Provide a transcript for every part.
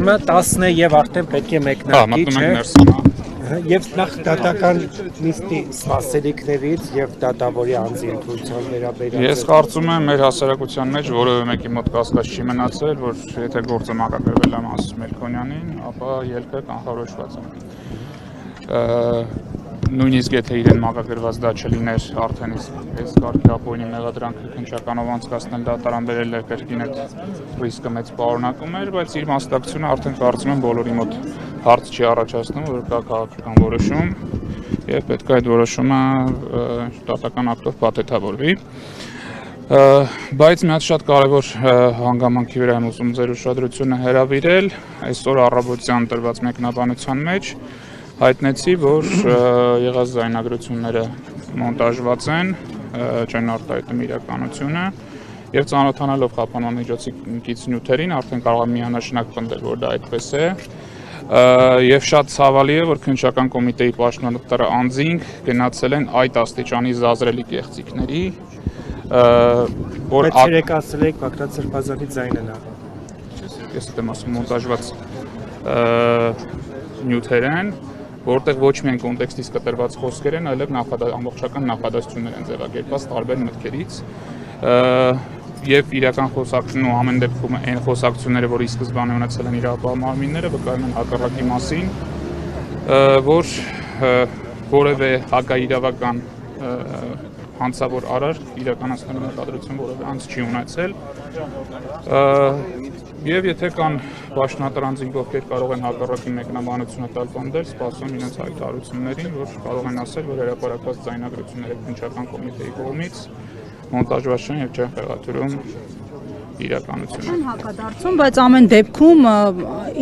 Ուրեմն 10 է եւ արդեն պետք է մեկնարկի, չէ՞։ Եվ նախ դատական նիստի սպասելիքներից եւ դատավորի անձի ընտրության վերաբերյալ։ Ես կարծում եմ մեր հասարակության մեջ որևէ մեկի մոտ կասկած չի մնացել, որ եթե գործը մակագրվել է Մասիս Մելքոնյանին, ապա ելքը կանխորոշված է։ Նույնիսկ եթե իրեն մակագրված դա չլիներ, արդեն այս կարգի ապօրինի մեղադրանքը քննչականով անցկացնել դատարան բերել է կրկին այդ ռիսկը մեծ պարունակում էր, բայց իր մասնակցությունը արդեն կարծում եմ բոլորի մոտ հարց չի առաջացնում, որ կա քաղաքական որոշում եւ պետք է այդ որոշումը դատական ակտով փաթեթավորվի։ Բայց մի հատ շատ կարևոր հանգամանքի վրա եմ ուզում ձեր ուշադրությունը հրավիրել, այսօր առավոտյան տրված մեկնաբանության մեջ հայտնեցի, որ եղած ձայնագրությունները մոնտաժված են, չեն արտահայտում իրականությունը եւ ծանոթանալով խափանման միջոցի կից նյութերին արդեն կարող եմ միանշանակ պնդել, որ դա այդպես է։ Եվ շատ ցավալի է, որ քննչական կոմիտեի պաշտոնատար անձինք գնացել են այդ աստիճանի զազրելի կեղծիքների, որ երեք ասել եք Բագրատ Սրբազանի ձայնը նա։ Ես եմ ասում մոնտաժված նյութեր են, որտեղ ոչ միայն կոնտեքստից կտրված խոսքեր են, այլև ամբողջական նախադասություններ են ձևակերպված տարբեր մտքերից։ Եվ իրական խոսակցությունն ու ամեն դեպքում այն խոսակցությունները, որ ի սկզբանե ունեցել են իրավապահ մարմինները, վկայում են հակառակի մասին, որ որևէ հակաիրավական հանցավոր արար իրականացնելու մտադրություն որևէ անձ չի ունեցել։ Եվ եթե կան պաշտոնատար անձինք, ովքեր կարող են հակառակի մեկնաբանությունը տալ պնդել, սպասում իրենց հայտարարություններին, որ կարող են ասել, որ հրապարակված ձայնագրությունները քննչական կոմիտեի կողմից մոնտաժված չեն եւ չեն խեղաթյուրում իրականությունը։ Չեն հակադարձում, բայց ամեն դեպքում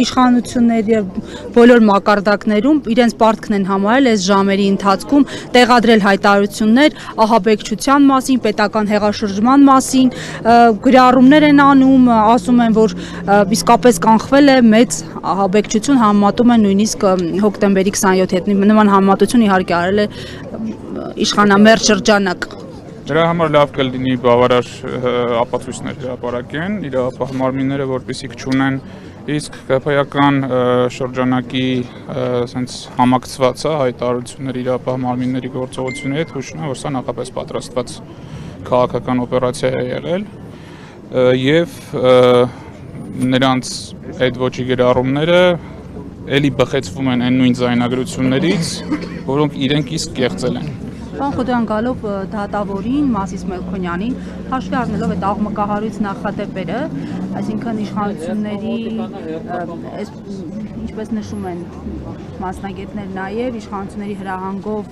իշխանությունների եւ բոլոր մակարդակներում իրենց պարտքն են համարել այս ժամերի ընթացքում տեղադրել հայտարարություններ ահաբեկչության մասին, պետական հեղաշրջման մասին, գրառումներ են անում, ասում են, որ իսկապես կանխվել է մեծ ահաբեկչություն, համեմատում են նույնիսկ հոկտեմբերի 27 հետ նման համեմատություն իհարկե արել է իշխանամերձ շրջանակ։ Դրա համար լավ կլինի բավարար ապացույցներ հրապարակեն, իրավապահ մարմինները, որպեսզի չունեն, իսկ ԿՓ-ական շրջանակի սենց համակցված հայտարարություններ իրավապահ մարմինների գործողությունների հետ հուշում են, որ սա նախապես պատրաստված քաղաքական օպերացիա է եղել եւ նրանց այդ ոչի գրառումները էլի բխեցվում են այն նույն ձայնագրություններից, որոնք իրենք իսկ կեղծել են։ Պարոն Խոդոյան, գալով դատավորին, Մասիս Մելքոնյանին, հաշվի առնելով այդ աղմկահարույց նախադեպերը, այսինքն իշխանությունների, ինչպես նշում են մասնագետներ նաև, իշխանությունների հրահանգով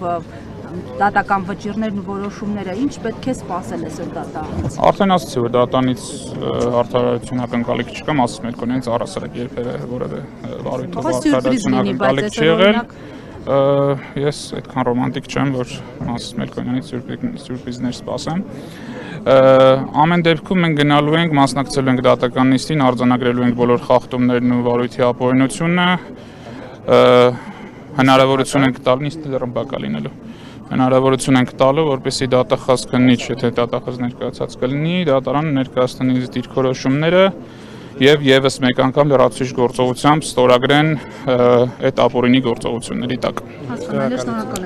դատական վճիռներն ու որոշումները, ինչ պետք է սպասել այսօր դատարանից։ Արդեն ասացի, որ դատարանից արդարացիություն ակնկալիք չկա, Մասիս Մելքոնյանից առհասարակ երբևէ որևէ վարույթով արդարացիություն ակնկալիք չի եղել։ Ես այդքան ռոմանտիկ չեմ, որ Մասիս Մելքոնյանից սյուրպրիզներ սպասեմ։ Ամեն դեպքում մենք գնալու ենք, մասնակցելու ենք դատական նիստին, արձանագրելու ենք բոլոր խախտումներն ու վարույթի ապօրինությունը, հնարավորություն ենք տալ նիստը ռմբակա լինելու։ Հնարավորություն ենք տալու, որպեսզի դատախազ քննիչ, եթե դատախազ ներկայացած կլինի, դատարանը ներկայացնի դիրքորոշումները եւ եւս մեկ անգամ լրացուցիչ գործողությամբ ստորագրեն այդ ապօրինի գործողությունների տակ։ Հասկանալի, շնորհակալ եմ։